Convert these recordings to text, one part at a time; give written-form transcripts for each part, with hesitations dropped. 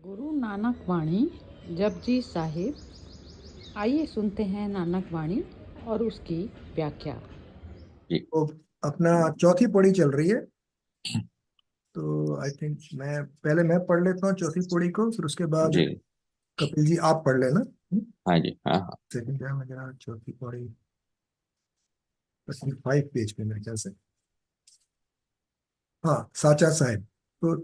गुरु नानक वाणी जपजी साहिब। आइए सुनते हैं नानक वाणी और उसकी व्याख्या। जी। तो अपना चौथी पौड़ी चल रही है। तो आई थिंक मैं पढ़ लेता हूँ चौथी पौड़ी को, फिर उसके बाद जी। कपिल जी आप पढ़ लेना। हाँ जी। हाँ हाँ। सेकंड क्या है मेरा, चौथी पौड़ी 5 पेज पे मेरे ख्याल से। हाँ, साचा साहिब। तो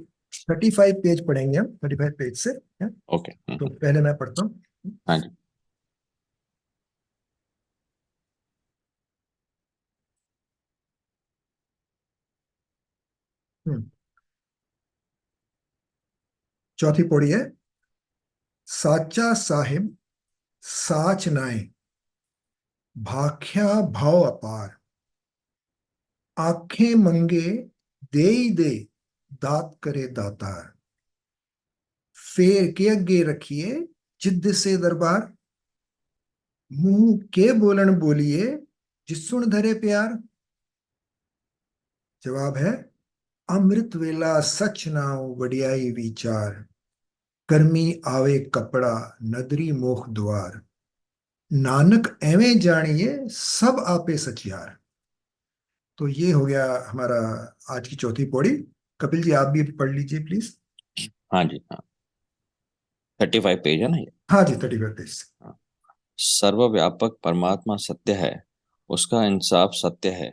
35 पेज पढ़ेंगे हम, 35 पेज से है? ओके। तो पहले मैं पढ़ता हूँ। हाँ जी। हम्म, चौथी पौड़ी है। साचा साहिब साच नाए, भाख्या भाव अपार, आंखें मंगे देई दे, दात करे दातार, फेर के अगे रखिए जिद से दरबार, मुंह के बोलन बोलिए जिसुन धरे प्यार। जवाब है, अमृत वेला सच नाव वडियाई विचार, कर्मी आवे कपड़ा नदरी मोख द्वार, नानक एवें जानिए सब आपे सचियार। तो ये हो गया हमारा आज की चौथी पौड़ी। कपिल जी आप भी पढ़ लीजिए प्लीज। हाँ जी। हाँ, 35 पेज है ना ये। हाँ जी, 35 पेज। हाँ। सर्वव्यापक परमात्मा सत्य है, उसका इंसाफ सत्य है,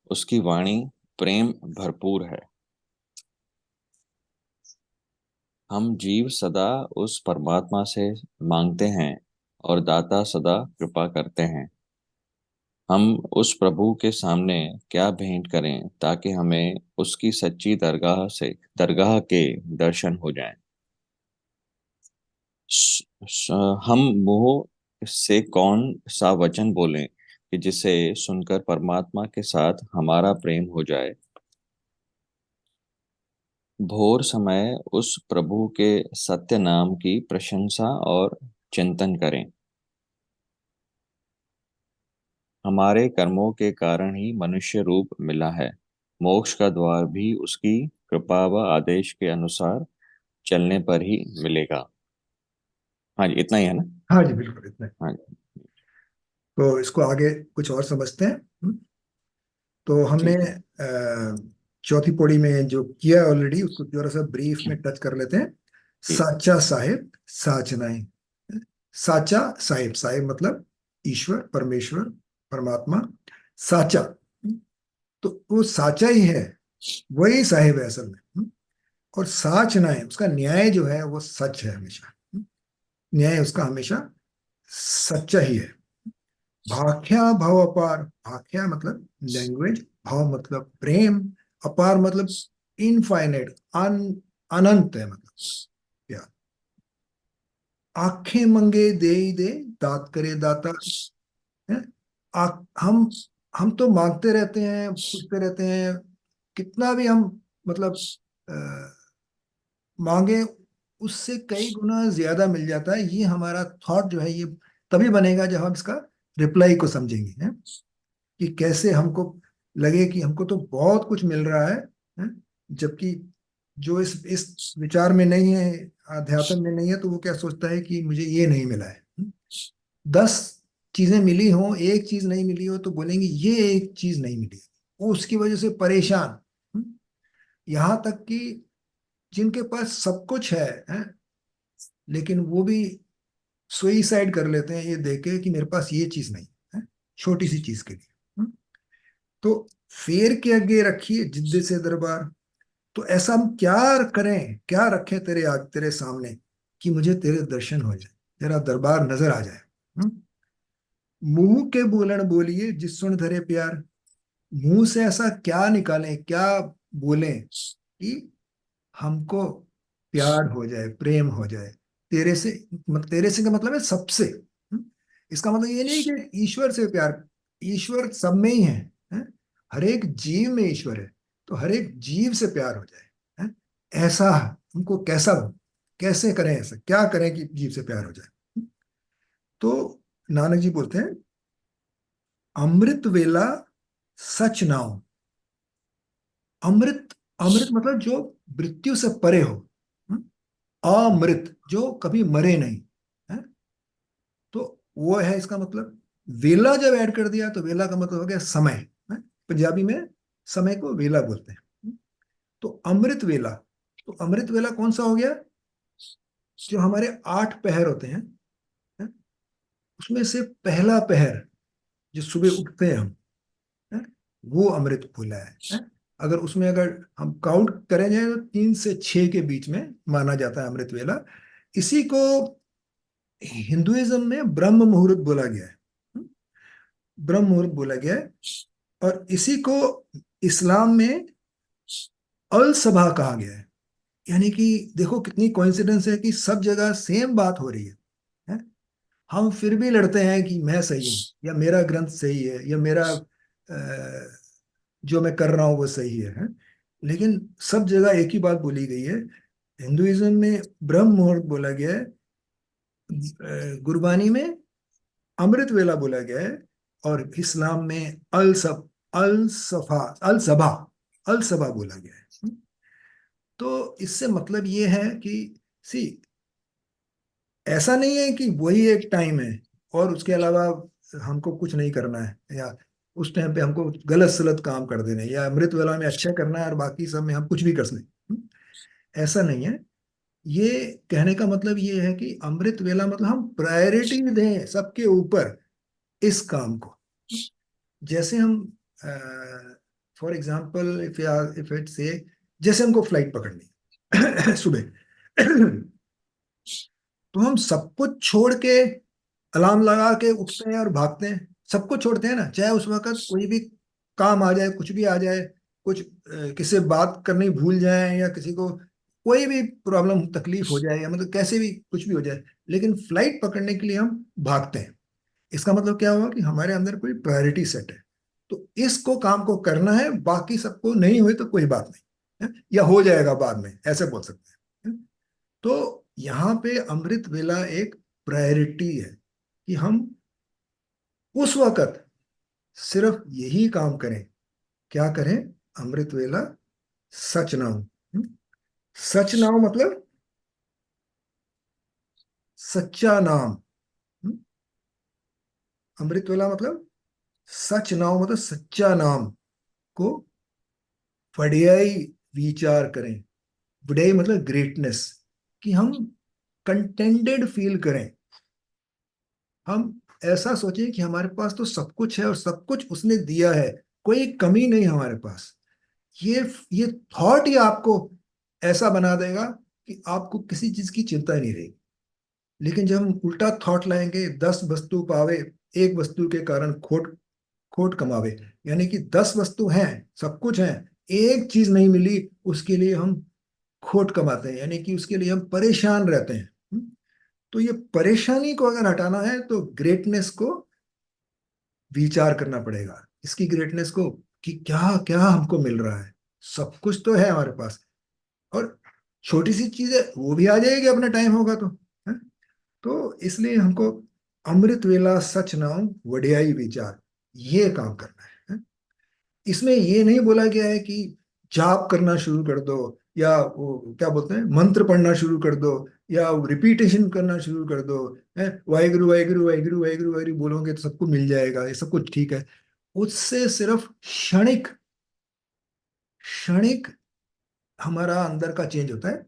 उसकी वाणी प्रेम भरपूर है। हम जीव सदा उस परमात्मा से मांगते हैं और दाता सदा कृपा करते हैं। हम उस प्रभु के सामने क्या भेंट करें ताकि हमें उसकी सच्ची दरगाह के दर्शन हो जाएं। हम मुंह से कौन सा वचन बोलें कि जिसे सुनकर परमात्मा के साथ हमारा प्रेम हो जाए। भोर समय उस प्रभु के सत्य नाम की प्रशंसा और चिंतन करें। हमारे कर्मों के कारण ही मनुष्य रूप मिला है, मोक्ष का द्वार भी उसकी कृपा व आदेश के अनुसार चलने पर ही मिलेगा। हाँ जी, इतना ही है ना। हाँ जी, बिल्कुल इतना ही। हाँ जी। तो इसको आगे कुछ और समझते हैं। तो हमने ठीक है। चौथी पौड़ी में जो किया ऑलरेडी उसको थोड़ा सा ब्रीफ में टच कर लेते हैं। जी। साचा साहिब साचनाएं। साचा साहिब, साहिब मतलब ईश्वर, परमेश्वर, परमात्मा। साचा, तो वो साचा ही है, वही साहिब है असल में। और साच नाए, उसका न्याय जो है वो सच है हमेशा। न्याय उसका हमेशा सच्चा ही है। भाख्या भाव अपार, भाख्या मतलब लैंग्वेज, भाव मतलब प्रेम, अपार मतलब इनफाइनाइट, अनंत है मतलब प्यार। आंखें मंगे दे ही दे, दात करे दाता है। आ, हम हम तो मांगते रहते हैं, पूछते रहते हैं, कितना भी हम मतलब अ, मांगे उससे कई गुना ज्यादा मिल जाता है। ये हमारा थॉट जो है ये तभी बनेगा जब हम इसका रिप्लाई को समझेंगे, है? कि कैसे हमको लगे कि हमको तो बहुत कुछ मिल रहा है? जबकि जो इस विचार में नहीं है, अध्यात्म में नहीं है, तो वो क्या सोचता है कि मुझे ये नहीं मिला है। 10 चीजें मिली हो, एक चीज नहीं मिली हो, तो बोलेंगे ये एक चीज नहीं मिली, वो उसकी वजह से परेशान। यहाँ तक कि जिनके पास सब कुछ है, लेकिन वो भी सुइसाइड कर लेते हैं ये देख के कि मेरे पास ये चीज नहीं है, छोटी सी चीज के लिए। तो फेर के आगे रखिए जिद्द से दरबार। तो ऐसा हम क्या करें, क्या रखें तेरे सामने कि मुझे तेरे दर्शन हो जाए, तेरा दरबार नजर आ जाए। हम्म? मुंह के बोलन बोलिए जिस सुन धरे प्यार। मुंह से ऐसा क्या निकालें, क्या बोलें कि हमको प्यार हो जाए, प्रेम हो जाए तेरे से। तेरे से का मतलब है सबसे। इसका मतलब ये नहीं कि ईश्वर से प्यार, ईश्वर सब में ही है? हर एक जीव में ईश्वर है, तो हर एक जीव से प्यार हो जाए, है? ऐसा हमको कैसा, कैसे करें, ऐसा क्या करें कि जीव से प्यार हो जाए? तो नानक जी बोलते हैं, अमृत वेला सच नाओ। अमृत, अमृत मतलब जो मृत्यु से परे हो। हम्म? अमृत, जो कभी मरे नहीं है। तो वो है इसका मतलब। वेला जब ऐड कर दिया तो वेला का मतलब हो गया समय है? पंजाबी में समय को वेला बोलते हैं। तो अमृत वेला, तो अमृत वेला कौन सा हो गया? जो हमारे 8 पहर होते हैं, उसमें से पहला पहर जो सुबह उठते हैं हम, है? वो अमृत वेला है? अगर उसमें अगर हम काउंट करें जाए तो 3 से 6 के बीच में माना जाता है अमृत वेला। इसी को हिंदुइज्म में ब्रह्म मुहूर्त बोला गया है। ब्रह्म मुहूर्त बोला गया है। और इसी को इस्लाम में अल सभा कहा गया है। यानी कि देखो कितनी कोइंसिडेंस है कि सब जगह सेम बात हो रही है? हम फिर भी लड़ते हैं कि मैं सही हूँ, या मेरा ग्रंथ सही है, या मेरा जो मैं कर रहा हूँ वो सही है? लेकिन सब जगह एक ही बात बोली गई है। हिंदुइज्म में ब्रह्म मुहूर्त बोला गया है, गुरबानी में अमृत वेला बोला गया है, और इस्लाम में अल सभा बोला गया है। तो इससे मतलब ये है कि सी, ऐसा नहीं है कि वही एक टाइम है और उसके अलावा हमको कुछ नहीं करना है, या उस टाइम पे हमको गलत सलत काम कर देना है, या अमृत वेला में अच्छा करना है और बाकी सब में हम कुछ भी कर सकते। ऐसा नहीं है। ये कहने का मतलब ये है कि अमृत वेला मतलब हम प्रायोरिटी दें सबके ऊपर इस काम को। जैसे हम फॉर एग्जाम्पल इफ इट से, जैसे हमको फ्लाइट पकड़नी है सुबह, तो हम सब कुछ छोड़ के अलार्म लगा के उठते हैं और भागते हैं, सब कुछ छोड़ते हैं ना, चाहे उस वक्त कोई भी काम आ जाए, कुछ भी आ जाए, कुछ किसी से बात करनी भूल जाए, या किसी को कोई भी प्रॉब्लम तकलीफ हो जाए, या मतलब कैसे भी कुछ भी हो जाए, लेकिन फ्लाइट पकड़ने के लिए हम भागते हैं। इसका मतलब क्या हुआ कि हमारे अंदर कोई प्रायोरिटी सेट है, तो इसको काम को करना है, बाकी सबको नहीं हुए तो कोई बात नहीं है? या हो जाएगा बाद में, ऐसे बोल सकते हैं। तो यहाँ पे अमृत वेला एक प्रायोरिटी है कि हम उस वक्त सिर्फ यही काम करें। क्या करें? अमृत वेला सच नाम। सच नाम मतलब सच्चा नाम। हम्म? अमृत वेला मतलब सच नाम, मतलब सच्चा नाम को बढ़ियाई विचार करें। बढ़ियाई मतलब ग्रेटनेस, कि हम कंटेंटेड फील करें। हम ऐसा सोचें कि हमारे पास तो सब कुछ है और सब कुछ उसने दिया है, कोई कमी नहीं हमारे पास। ये ये थॉट ही आपको ऐसा बना देगा कि आपको किसी चीज की चिंता नहीं रहेगी। लेकिन जब हम उल्टा थॉट लाएंगे, 10 वस्तु पावे, एक वस्तु के कारण खोट खोट कमावे, यानी कि 10 वस्तु हैं, सब कुछ है, एक चीज नहीं मिली, उसके लिए हम खोट कमाते हैं, यानी कि उसके लिए हम परेशान रहते हैं। तो ये परेशानी को अगर हटाना है तो ग्रेटनेस को विचार करना पड़ेगा, इसकी ग्रेटनेस को, कि क्या क्या हमको मिल रहा है। सब कुछ तो है हमारे पास, और छोटी सी चीज है वो भी आ जाएगी अपना टाइम होगा तो, है? तो इसलिए हमको अमृत वेला सच नाम वड्याई विचार, ये काम करना है? इसमें ये नहीं बोला गया है कि जाप करना शुरू कर दो, या वो क्या बोलते हैं मंत्र पढ़ना शुरू कर दो, या रिपीटेशन करना शुरू कर दो, है वाहिगुरु वाहिगुरु वाहिगुरु वाहिगुरु वाहिगुरु बोलोगे तो सबको मिल जाएगा, ये सब कुछ ठीक है। उससे सिर्फ क्षणिक क्षणिक हमारा अंदर का चेंज होता है,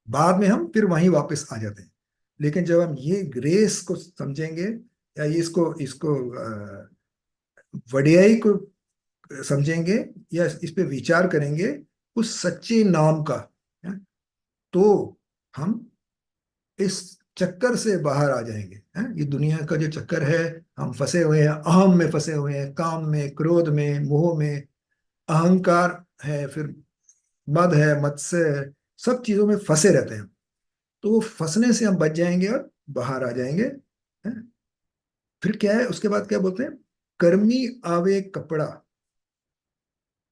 बाद में हम फिर वहीं वापस आ जाते हैं। लेकिन जब हम ये ग्रेस को समझेंगे, या ये इसको इसको वडियाई को समझेंगे, या इस पे विचार करेंगे उस सच्चे नाम का, है, तो हम इस चक्कर से बाहर आ जाएंगे। ये दुनिया का जो चक्कर है, हम फंसे हुए हैं, अहम में फंसे हुए हैं, काम में, क्रोध में, मोह में, अहंकार है, फिर मद है, मत्स्य है, सब चीजों में फंसे रहते हैं। तो वो फंसने से हम बच जाएंगे और बाहर आ जाएंगे। है? फिर क्या है उसके बाद, क्या बोलते हैं? कर्मी आवे कपड़ा।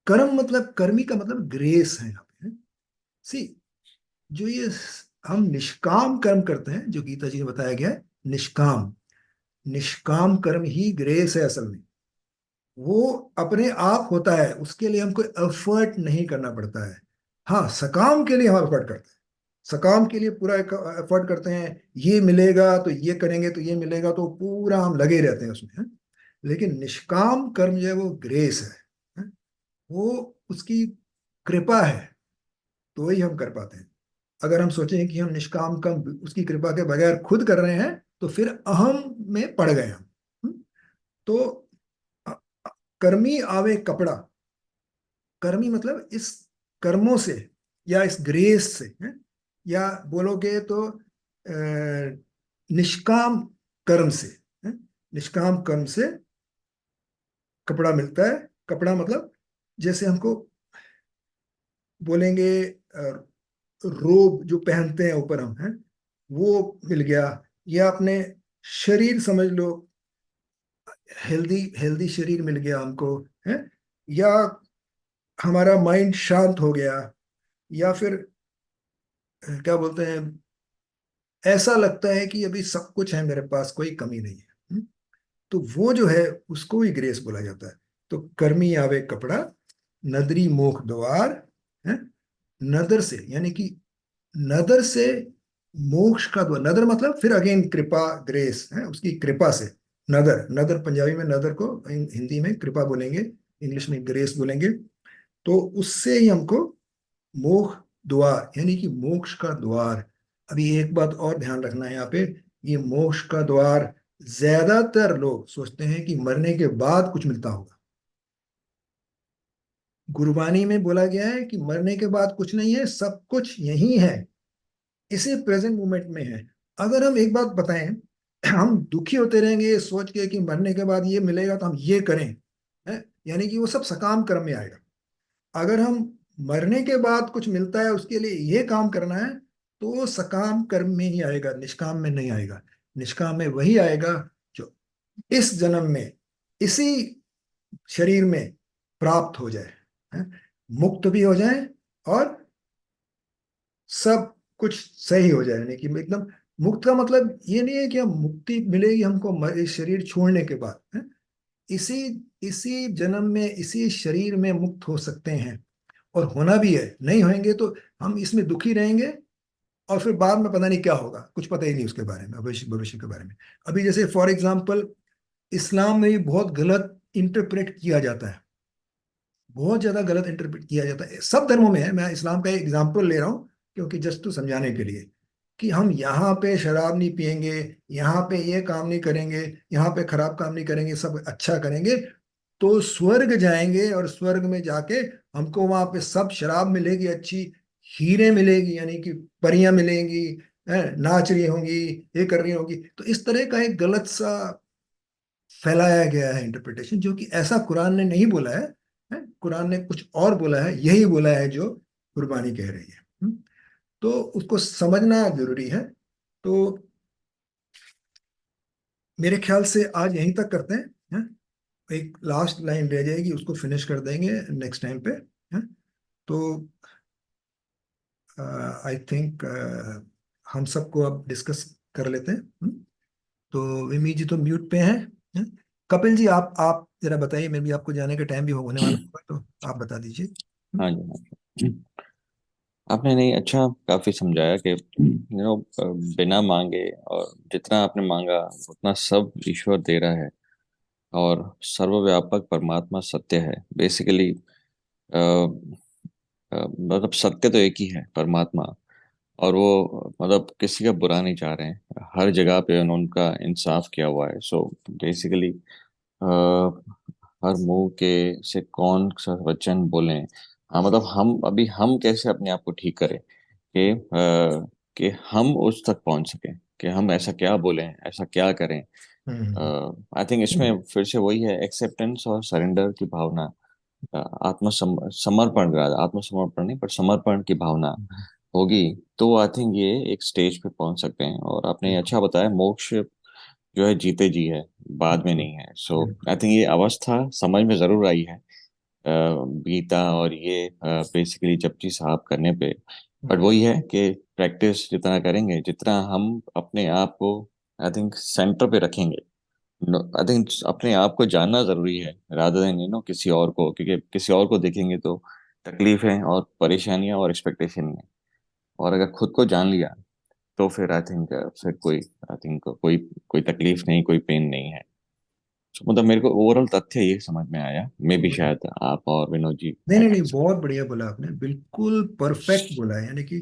कर्म मतलब, कर्मी का मतलब ग्रेस है यहाँ पे। सी, जो ये हम निष्काम कर्म करते हैं, जो गीता जी ने बताया गया है, निष्काम निष्काम कर्म ही ग्रेस है असल में। वो अपने आप होता है, उसके लिए हमको एफर्ट नहीं करना पड़ता है। हाँ, सकाम के लिए हम एफर्ट करते हैं, सकाम के लिए पूरा एफर्ट करते हैं, ये मिलेगा तो ये करेंगे तो ये मिलेगा, तो पूरा हम लगे रहते हैं उसमें, है? लेकिन निष्काम कर्म जो है वो ग्रेस है? वो उसकी कृपा है, तो वही हम कर पाते हैं। अगर हम सोचें कि हम निष्काम कर्म उसकी कृपा के बगैर खुद कर रहे हैं, तो फिर अहम में पड़ गए हम। तो अ- कर्मी आवे कपड़ा, कर्मी मतलब इस कर्मों से या इस ग्रेस से, है? या बोलोगे तो निष्काम कर्म से, है? निष्काम कर्म से कपड़ा मिलता है। कपड़ा मतलब जैसे हमको बोलेंगे रोब जो पहनते हैं ऊपर हम, हैं, वो मिल गया। या अपने शरीर समझ लो, हेल्दी हेल्दी शरीर मिल गया हमको, है? या हमारा माइंड शांत हो गया। या फिर क्या बोलते हैं, ऐसा लगता है कि अभी सब कुछ है मेरे पास, कोई कमी नहीं है। तो वो जो है उसको ही ग्रेस बोला जाता है। तो कर्मी आवे कपड़ा, नदरी मोख द्वार, है? नदर से यानी कि नदर से मोक्ष का द्वार। नदर मतलब फिर अगेन कृपा, ग्रेस है उसकी कृपा से। नदर, नदर पंजाबी में नदर को हिंदी में कृपा बोलेंगे, इंग्लिश में ग्रेस बोलेंगे। तो उससे ही हमको मोक्ष द्वार यानी कि मोक्ष का द्वार। अभी एक बात और ध्यान रखना है यहाँ पे, ये मोक्ष का द्वार ज्यादातर लोग सोचते हैं कि मरने के बाद कुछ मिलता होगा। गुरबानी में बोला गया है कि मरने के बाद कुछ नहीं है, सब कुछ यही है, इसी प्रेजेंट मोमेंट में है। अगर हम एक बात बताएं, हम दुखी होते रहेंगे ये सोच के कि मरने के बाद ये मिलेगा तो हम ये करें, है? यानी कि वो सब सकाम कर्म में आएगा। अगर हम मरने के बाद कुछ मिलता है उसके लिए ये काम करना है, तो वो सकाम कर्म में ही आएगा, निष्काम में नहीं आएगा। निष्काम में वही आएगा जो इस जन्म में इसी शरीर में प्राप्त हो जाए, है? मुक्त भी हो जाए और सब कुछ सही हो जाए। यानी कि एकदम मुक्त का मतलब ये नहीं है कि हम मुक्ति मिलेगी हमको इस शरीर छोड़ने के बाद, है? इसी इसी जन्म में इसी शरीर में मुक्त हो सकते हैं, और होना भी है। नहीं होंगे तो हम इसमें दुखी रहेंगे, और फिर बाद में पता नहीं क्या होगा, कुछ पता ही नहीं उसके बारे में, भविष्य भविष्य के बारे में। अभी जैसे फॉर एग्जाम्पल इस्लाम में भी बहुत गलत इंटरप्रेट किया जाता है, बहुत ज्यादा गलत इंटरप्रेट किया जाता है, सब धर्मों में है। मैं इस्लाम का एक एग्जाम्पल ले रहा हूँ क्योंकि जस्ट टू समझाने के लिए, कि हम यहाँ पे शराब नहीं पिएंगे, यहाँ पे ये काम नहीं करेंगे, यहाँ पे खराब काम नहीं करेंगे, सब अच्छा करेंगे, तो स्वर्ग जाएंगे, और स्वर्ग में जाके हमको वहां पे सब शराब मिलेगी अच्छी, हीरे मिलेगी यानी कि परियां मिलेंगी, नाच रही होंगी, ये कर रही होंगी। तो इस तरह का एक गलत सा फैलाया गया है इंटरप्रिटेशन, जो कि ऐसा कुरान ने नहीं बोला है? कुरान ने कुछ और बोला है, यही बोला है जो कुर्बानी कह रही है। तो उसको समझना जरूरी है। तो मेरे ख्याल से आज यहीं तक करते हैं, हैं? एक लास्ट लाइन रह जाएगी, उसको फिनिश कर देंगे नेक्स्ट टाइम पे, हैं? तो आई थिंक हम सबको अब डिस्कस कर लेते हैं। तो विमी जी तो म्यूट पे हैं? कपिल जी आप जरा बताइए, मैं भी आपको जाने का टाइम भी होने वाला होगा, तो आप बता दीजिए। हाँ जी, हाँ जी। आपने नहीं अच्छा काफी समझाया कि बिना मांगे और जितना आपने मांगा उतना सब ईश्वर दे रहा है, और सर्वव्यापक परमात्मा सत्य है बेसिकली। मतलब सत्य तो एक ही है, परमात्मा। और वो मतलब किसी का बुरा नहीं चाह रहे हैं, हर जगह पे उनका इंसाफ किया हुआ है। सो बेसिकली हर मुंह के से कौन सा वचन बोलें। हाँ मतलब हम कैसे अपने आप को ठीक करें कि कि हम उस तक पहुंच सकें, कि हम ऐसा क्या बोलें, ऐसा क्या करें। हम्म। आई थिंक इसमें फिर से वही है, एक्सेप्टेंस और सरेंडर की भावना, समर्पण, आत्मसमर्पण नहीं पर समर्पण की भावना होगी, तो आई थिंक ये एक स्टेज पे पहुंच सकते हैं। और आपने बिल्कुल अच्छा बताया, मोक्ष जो है जीते जी है, बाद में बिल्कुल नहीं है। सो आई बिल्कुल। थिंक ये अवस्था समझ में जरूर आई है गीता और ये बेसिकली जपजी साहब करने पे। बट हम्म, वही है कि प्रैक्टिस जितना करेंगे, जितना हम अपने आप को आई थिंक सेंटर पे रखेंगे। आई थिंक अपने आप को जानना जरूरी है, रादर देन किसी और को, क्योंकि किसी और को देखेंगे तो तकलीफें और परेशानियां और एक्सपेक्टेशन है। और अगर खुद को जान लिया तो फिर आई थिंक कोई कोई तकलीफ नहीं, कोई पेन नहीं है। So, मतलब मेरे को ओवरऑल तथ्य ये समझ में आया, मे भी शायद आप और विनोद जी नहीं नहीं ऐड नहीं, कर सकते बहुत बढ़िया बोला आपने, बिल्कुल परफेक्ट बोला है, यानी कि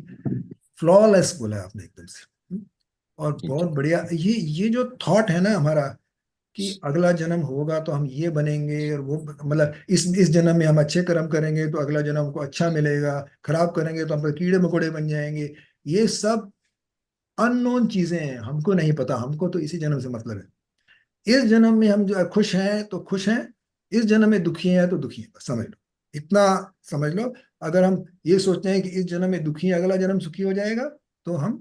फ्लॉलेस बोला है आपने एकदम से। और हैं। बहुत जी बढ़िया, ये जो थॉट है ना हमारा, कि अगला जन्म होगा तो हम ये बनेंगे, और वो मतलब इस जन्म में हम अच्छे कर्म करेंगे तो अगला जन्म हमको अच्छा मिलेगा, खराब करेंगे तो हम तो कीड़े मकोड़े बन जाएंगे। ये सब अननोन चीजें हैं, हमको नहीं पता, हमको तो इसी जन्म से मतलब है। इस जन्म में हम जो खुश हैं तो खुश हैं, इस जन्म में दुखी हैं तो दुखी हैं, बस समझ लो, इतना समझ लो। अगर हम ये सोचते हैं कि इस जन्म में दुखी हैं, अगला जन्म सुखी हो जाएगा, तो हम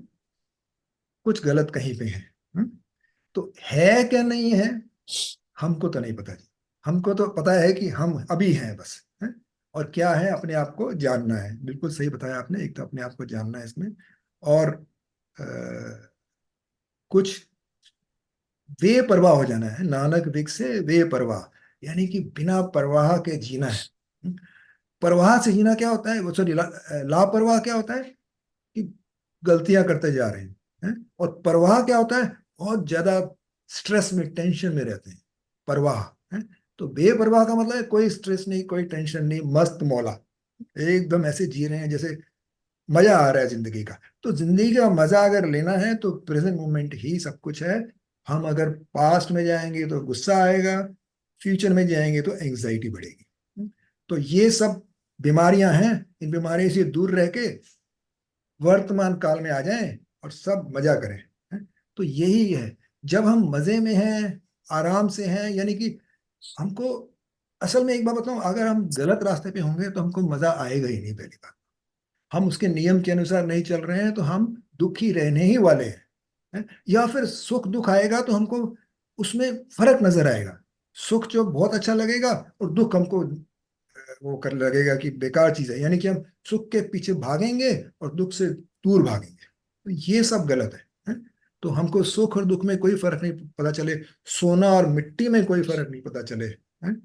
कुछ गलत कहीं पे हैं। हम्म? तो है क्या नहीं है, हमको तो नहीं पता जी। हमको तो पता है कि हम अभी हैं बस, हैं? और क्या है, अपने आप को जानना है। बिल्कुल सही बताया आपने, एक तो अपने आप को जानना है इसमें, और अ, कुछ बेपरवाह हो जाना है। नानक विक से बेपरवाह, यानी कि बिना परवाह के जीना है। हम्म? परवाह से जीना क्या होता है, वो सॉरी, लापरवाह क्या होता है, कि गलतियां करते जा रहे हैं? और परवाह क्या होता है, बहुत ज्यादा स्ट्रेस में, टेंशन में रहते हैं। परवाह है, तो बेपरवाह का मतलब है कोई स्ट्रेस नहीं, कोई टेंशन नहीं, मस्त मौला, एकदम ऐसे जी रहे हैं जैसे मजा आ रहा है जिंदगी का। तो जिंदगी का मजा अगर लेना है तो प्रेजेंट मोमेंट ही सब कुछ है। हम अगर पास्ट में जाएंगे तो गुस्सा आएगा, फ्यूचर में जाएंगे तो एंग्जाइटी बढ़ेगी। तो ये सब बीमारियां हैं, इन बीमारियों से दूर रह के वर्तमान काल में आ जाएं और सब मजा करें। हैं? तो यही है, जब हम मजे में हैं, आराम से हैं, यानी कि हमको, असल में एक बात बताऊं, अगर हम गलत रास्ते पे होंगे तो हमको मजा आएगा ही नहीं। पहली बात, हम उसके नियम के अनुसार नहीं चल रहे हैं तो हम दुखी रहने ही वाले हैं। हैं? या फिर सुख दुख आएगा तो हमको उसमें फर्क नजर आएगा। सुख जो बहुत अच्छा लगेगा, और दुख हमको वो कर लगेगा कि बेकार चीज है, यानी कि हम सुख के पीछे भागेंगे और दुख से दूर भागेंगे। तो ये सब गलत है। हैं? तो हमको सुख और दुख में कोई फर्क नहीं पता चले, सोना और मिट्टी में कोई फर्क नहीं पता चले, हैं?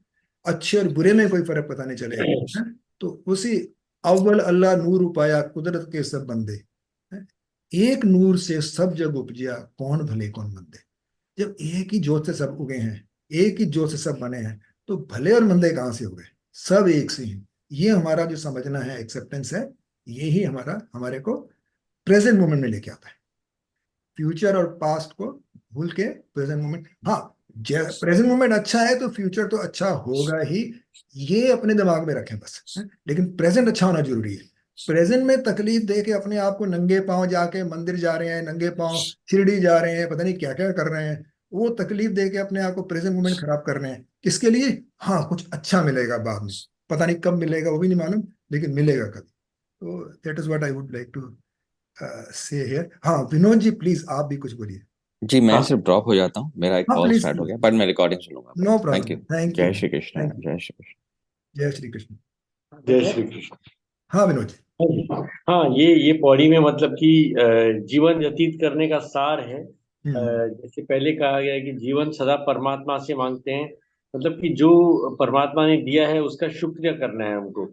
अच्छे और बुरे में कोई फर्क पता नहीं चले। हैं? तो उसी अव्वल अल्लाह नूर उपाया कुदरत के सब बंदे, हैं? एक नूर से सब जग उपजिया, कौन भले कौन मंदे। जब एक ही जोत से सब उगे हैं, एक ही जोत से सब बने हैं, तो भले और मंदे कहाँ से हो गए, सब एक से हैं। ये हमारा जो समझना है, एक्सेप्टेंस है, यही हमारा, हमारे को प्रेजेंट मोमेंट में लेके आता है। फ्यूचर और पास्ट को भूल के प्रेजेंट मोमेंट, हाँ, प्रेजेंट मोमेंट अच्छा है तो फ्यूचर तो अच्छा होगा ही, ये अपने दिमाग में रखें बस। लेकिन प्रेजेंट अच्छा होना जरूरी है। प्रेजेंट में तकलीफ दे के अपने आप को, नंगे पांव जाके मंदिर जा रहे हैं, नंगे पांव शिरडी जा रहे हैं, पता नहीं क्या क्या कर रहे हैं, वो तकलीफ दे के अपने आप को प्रेजेंट मोमेंट खराब कर रहे हैं, किसके लिए? हाँ, कुछ अच्छा मिलेगा बाद में, पता नहीं कब मिलेगा वो भी नहीं मालूम, लेकिन मिलेगा कभी। तो that is what I would like to say here. हाँ विनोद जी, प्लीज आप भी कुछ बोलिए। जी, मैं हाँ सिर्फ ड्रॉप हो जाता हूँ, मेरा एक हाँ कॉल प्लीज स्टार्ट हो प्लीज, गया, बट मैं रिकॉर्डिंग सुनूंगा फिर। No thank you. Problem, thank you, जय श्री कृष्ण, थैंक यू, जय श्री कृष्ण। जय श्री कृष्ण। जय श्री कृष्ण। हाँ विनोद जी। हाँ, ये पौड़ी में मतलब कि जीवन व्यतीत करने का सार है। हम्म। जैसे पहले कहा गया है कि जीवन सदा परमात्मा से मांगते हैं, मतलब कि जो परमात्मा ने दिया है उसका शुक्रिया करना है हमको।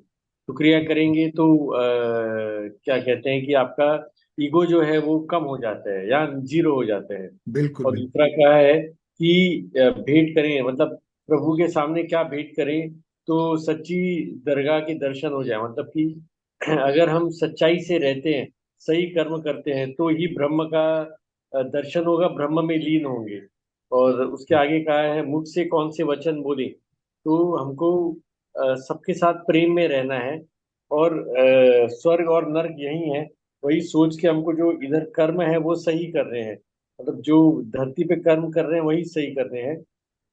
शुक्रिया करेंगे तो क्या कहते हैं कि आपका ईगो जो है वो कम हो जाता है या जीरो हो जाता है। बिल्कुल और बिल्कुल। दूसरा क्या है कि भेंट करें, मतलब प्रभु के सामने क्या भेंट करें, तो सच्ची दरगाह के दर्शन हो जाए। मतलब कि अगर हम सच्चाई से रहते हैं, सही कर्म करते हैं, तो ही ब्रह्म का दर्शन होगा, ब्रह्म में लीन होंगे। और उसके आगे कहा है, मुझ से कौन से वचन बोले। तो हमको सबके साथ प्रेम में रहना है। और स्वर्ग और नर्क यही है, वही सोच के हमको जो इधर कर्म है वो सही कर रहे हैं, मतलब जो धरती पे कर्म कर रहे हैं वही सही कर रहे हैं,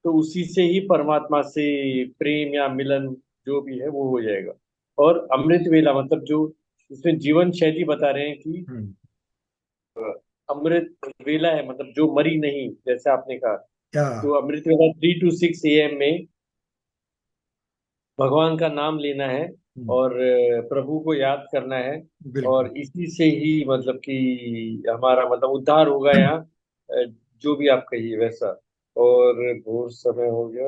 तो उसी से ही परमात्मा से प्रेम या मिलन जो भी है वो हो जाएगा। और अमृत वेला मतलब जो इसमें जीवन शैली बता रहे हैं कि हम्म। अमृत वेला है, मतलब जो मरी नहीं, जैसे आपने कहा। क्या? तो अमृत वेला 3 to 6 AM में भगवान का नाम लेना है हम्म, और प्रभु को याद करना है। बिल्कुल। और इसी से ही मतलब कि हमारा मतलब उद्धार होगा यहाँ, जो भी आप कहिए वैसा। और बहुत समय हो गया।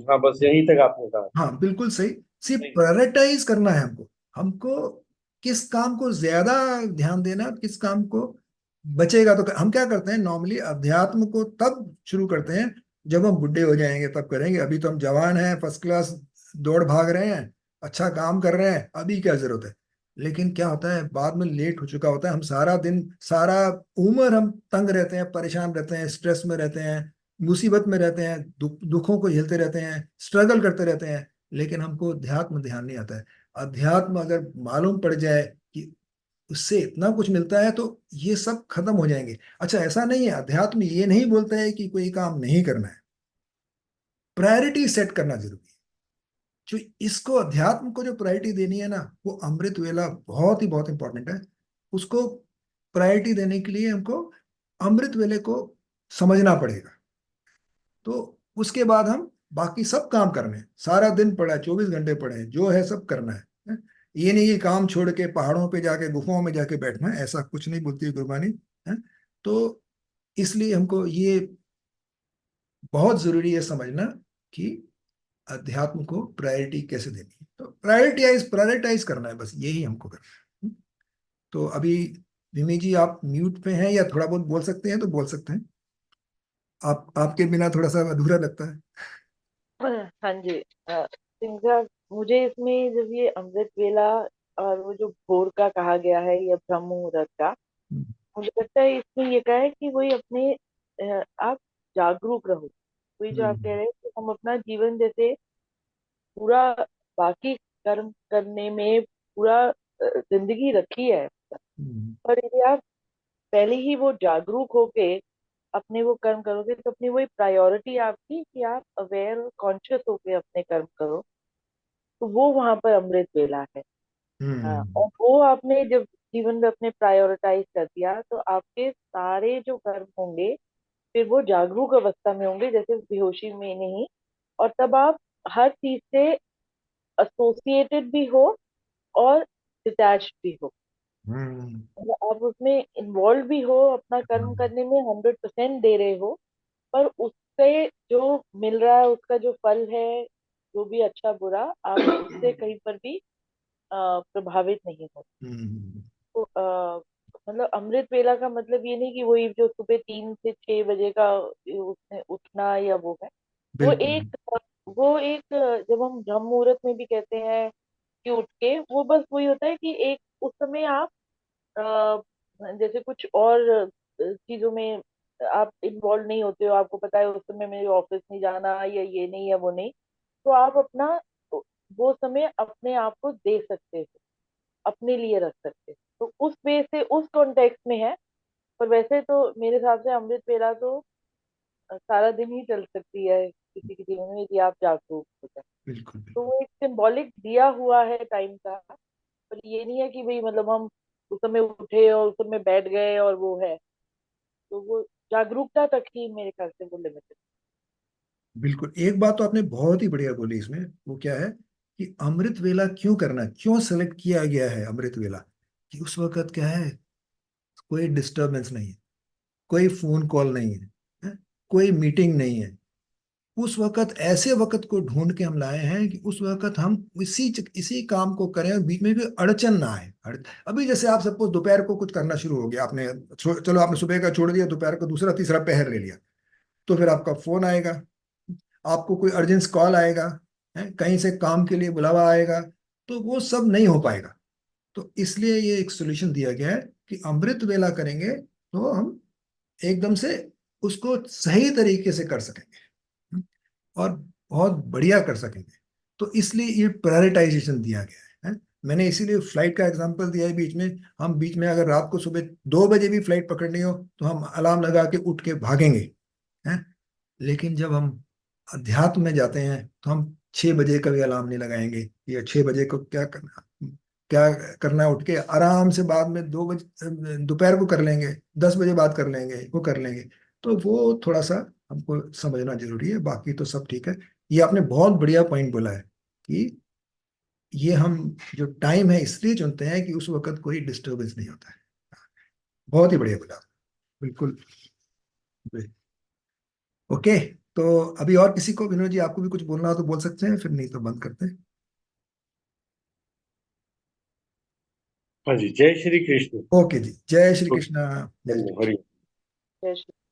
हाँ, बस यहीं तक आपने कहा। हाँ बिल्कुल सही। सिर्फ प्रायोरिटाइज करना है हमको, हमको किस काम को ज्यादा ध्यान देना, किस काम को बचेगा। तो हम क्या करते हैं नॉर्मली, अध्यात्म को तब शुरू करते हैं जब हम बुढ़े हो जाएंगे तब करेंगे। अभी तो हम जवान हैं, फर्स्ट क्लास दौड़ भाग रहे हैं, अच्छा काम कर रहे हैं, अभी क्या जरूरत है। लेकिन क्या होता है बाद में लेट हो चुका होता है, हम सारा दिन सारा उम्र हम तंग रहते हैं, परेशान रहते हैं, स्ट्रेस में रहते हैं, मुसीबत में रहते हैं, दुखों को झेलते रहते हैं, स्ट्रगल करते रहते हैं, लेकिन हमको अध्यात्म ध्यान नहीं आता है। अध्यात्म अगर मालूम पड़ जाए कि उससे इतना कुछ मिलता है तो ये सब खत्म हो जाएंगे। अच्छा, ऐसा नहीं है, अध्यात्म ये नहीं बोलता है कि कोई काम नहीं करना है, प्रायोरिटी सेट करना जरूरी है। जो इसको अध्यात्म को जो प्रायोरिटी देनी है ना, वो अमृत वेला बहुत इंपॉर्टेंट है। उसको प्रायोरिटी देने के लिए हमको अमृत वेले को समझना पड़ेगा। तो उसके बाद हम बाकी सब काम करने हैं, सारा दिन पड़ा है, 24 घंटे पड़े हैं, जो है सब करना है। ये नहीं कि काम छोड़ के पहाड़ों पे जाके गुफाओं में जाके बैठना है, ऐसा कुछ नहीं बोलती है गुरबानी। है। तो इसलिए हमको ये बहुत जरूरी है समझना कि अध्यात्म को प्रायोरिटी कैसे देनी है। तो प्रायोरिटाइज करना है, बस यही हमको करना है। तो अभी विमी जी आप म्यूट पे हैं, या थोड़ा बहुत बोल सकते हैं तो बोल सकते हैं। आपके बिना थोड़ा सा अधूरा लगता है। हाँ जी। सिंह साहब, मुझे इसमें जब ये अमृत वेला और वो जो भोर का कहा गया है या ब्रह्म मुहूर्त का, मुझे लगता है इसमें ये कहा है कि वही अपने आप जागरूक रहो। वही जो आप कह रहे हैं कि हम अपना जीवन जैसे पूरा बाकी कर्म करने में पूरा जिंदगी रखी है, हम्म, पर यदि आप पहले ही वो जागरूक होके अपने वो कर्म करोगे तो अपनी वही प्रायोरिटी आपकी कि आप अवेयर और कॉन्शियस होके अपने कर्म करो, तो वो वहां पर अमृत वेला है। हाँ, हम्म, और वो आपने जब जीवन में अपने प्रायोरिटाइज कर दिया तो आपके सारे जो कर्म होंगे फिर वो जागरूक अवस्था में होंगे, जैसे बेहोशी में नहीं। और तब आप हर चीज से एसोसिएटेड भी हो और डिटैच्ड भी हो। हम्म, मतलब आप उसमें इन्वॉल्व भी हो, अपना कर्म करने में 100% दे रहे हो, पर उससे जो मिल रहा है उसका जो फल है, जो भी अच्छा बुरा, आप उससे कहीं पर भी प्रभावित नहीं हो। हम्म, तो मतलब अमृत वेला का मतलब ये नहीं कि वही जो सुबह 3 से 6 बजे का उसमें उठना या वो है। वो बिल्कुल। एक वो एक जब हम ब्रह्म मुहूर्त में भी कहते हैं कि उठ के, वो बस वही होता है कि एक उस समय आप जैसे कुछ और चीजों में आप इन्वॉल्व नहीं होते हो, आपको पता है उस समय मेरे ऑफिस नहीं जाना या ये नहीं या वो नहीं, तो आप अपना वो समय अपने आप को दे सकते हो, अपने लिए रख सकते हो, तो उस वे से उस कॉन्टेक्स्ट में है। पर वैसे तो मेरे हिसाब से अमृत वेला तो सारा दिन ही चल सकती है किसी के जीवन में यदि आप जागरूक हो जाए। बिल्कुल तो बिल्कुल। वो एक सिंबॉलिक दिया हुआ है टाइम का, पर ये नहीं है कि भाई मतलब हम उस समय उठे और उस समय बैठ गए और वो है। तो वो जागरूकता तक ही मेरे ख्याल से वो लिमिटेड। बिल्कुल, एक बात तो आपने बहुत ही बढ़िया बोली इसमें, वो क्या है कि अमृत वेला क्यों करना, क्यों सेलेक्ट किया गया है अमृत वेला। कि उस वक्त क्या है, कोई डिस्टरबेंस नहीं है, कोई फोन कॉल नहीं है, है? कोई मीटिंग नहीं है। उस वक्त ऐसे वक्त को ढूंढ के हम लाए हैं कि उस वक्त हम इसी काम को करें और बीच में भी अड़चन ना आए। अभी जैसे आप सपोज दोपहर को कुछ करना शुरू हो गया आपने, चलो आपने सुबह का छोड़ दिया, दोपहर को दूसरा तीसरा पहर ले लिया, तो फिर आपका फोन आएगा, आपको कोई अर्जेंट कॉल आएगा, है कहीं से काम के लिए बुलावा आएगा, तो वो सब नहीं हो पाएगा। तो इसलिए ये एक सोल्यूशन दिया गया है कि अमृत वेला करेंगे तो हम एकदम से उसको सही तरीके से कर सकेंगे और बहुत बढ़िया कर सकेंगे। तो इसलिए ये प्रायोरिटाइजेशन दिया गया है। मैंने इसीलिए फ्लाइट का एग्जांपल दिया है बीच में। हम बीच में अगर रात को सुबह 2 बजे भी फ्लाइट पकड़नी हो तो हम अलार्म लगा के उठ के भागेंगे, हैं। लेकिन जब हम अध्यात्म में जाते हैं तो हम 6 बजे का भी अलार्म नहीं लगाएंगे, या 6 बजे को क्या करना है, उठ के आराम से बाद में 2 बजे दोपहर को कर लेंगे, 10 बजे बात कर लेंगे, वो कर लेंगे। तो वो थोड़ा सा हमको समझना जरूरी है, बाकी तो सब ठीक है। ये आपने बहुत बढ़िया पॉइंट बोला है कि ये हम जो टाइम है इसलिए चुनते हैं कि उस वक्त कोई डिस्टरबेंस नहीं होता है। बहुत ही बढ़िया बोला। बिल्कुल। ओके। तो अभी और किसी को, विनोद जी आपको भी कुछ बोलना हो तो बोल सकते हैं, फिर नहीं तो बंद करते हैं। हाँ जी, जय श्री कृष्ण। ओके जी, जय श्री कृष्ण। जय श्री हरि। जय श्री